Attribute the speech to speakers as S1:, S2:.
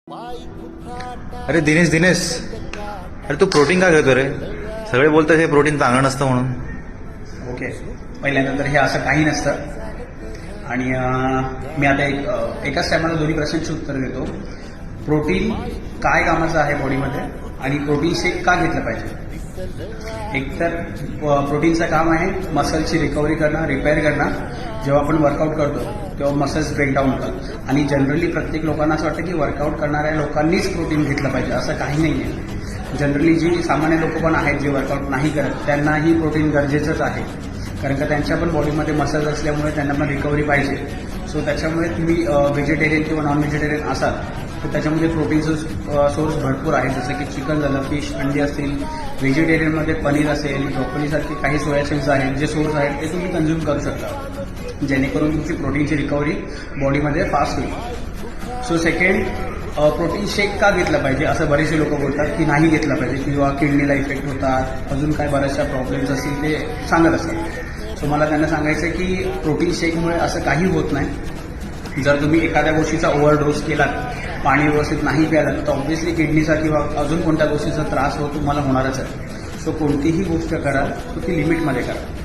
S1: अरे दिनेश दिनेश, अरे तू प्रोटीन का घेतो रे? सगळे बोलतात हे प्रोटीन चांगलं नसतं म्हणून.
S2: ओके, पहिल्यांदा तर हे असं काही नसतं. आणि मी आता एकाच टायमाला दोन्ही प्रश्नांची उत्तर देतो. प्रोटीन काय कामाचं आहे बॉडीमध्ये आणि प्रोटीन शेक का घेतलं पाहिजे? एकतर प्रोटीनचं काम आहे मसलची रिकव्हरी करणं, रिपेअर करणं. जेव्हा आपण वर्कआउट करतो तेव्हा मसल्स ब्रेकडाऊन होतात आणि जनरली प्रत्येक लोकांना असं वाटतं की वर्कआउट करणाऱ्या लोकांनीच प्रोटीन घेतलं पाहिजे. असं काही नाही आहे. जनरली जी सामान्य लोक पण आहेत जे वर्कआउट नाही करत त्यांनाही प्रोटीन गरजेचंच आहे, कारण का त्यांच्या पण बॉडीमध्ये मसल्स असल्यामुळे त्यांना पण रिकव्हरी पाहिजे. सो त्याच्यामुळे तुम्ही व्हेजिटेरियन किंवा नॉन व्हेजिटेरियन असाल तर त्याच्यामध्ये प्रोटीनचं सोर्स भरपूर आहे, जसं की चिकन झालं, फिश, अंडी असतील. व्हेजिटेरियनमध्ये पनीर असेल, ब्रोकोलीसारखे काही सोया चंक्स आहेत जे सोर्स आहेत ते तुम्ही कन्झ्युम करू शकता, जेणेकरून तुमची प्रोटीनची रिकव्हरी बॉडीमध्ये फास्ट होईल. सो सेकंड, प्रोटीन शेक का घेतलं पाहिजे असं बरेचसे लोक बोलतात की नाही घेतलं पाहिजे किंवा किडनीला इफेक्ट होतात, अजून काय बऱ्याचशा प्रॉब्लेम्स असतील ते सांगत असतात. सो मला त्यांना सांगायचं की प्रोटीन शेकमुळे असं काही होत नाही. जर तुम्ही एखाद्या गोष्टीचा ओव्हरडोस केलात, पाणी व्यवस्थित नाही प्यालात, तर ऑब्व्हियसली किडनीचा किंवा अजून कोणत्या गोष्टीचा त्रास तुम्हाला होणारच आहे. सो कोणतीही गोष्ट करा तर ती लिमिटमध्ये करा.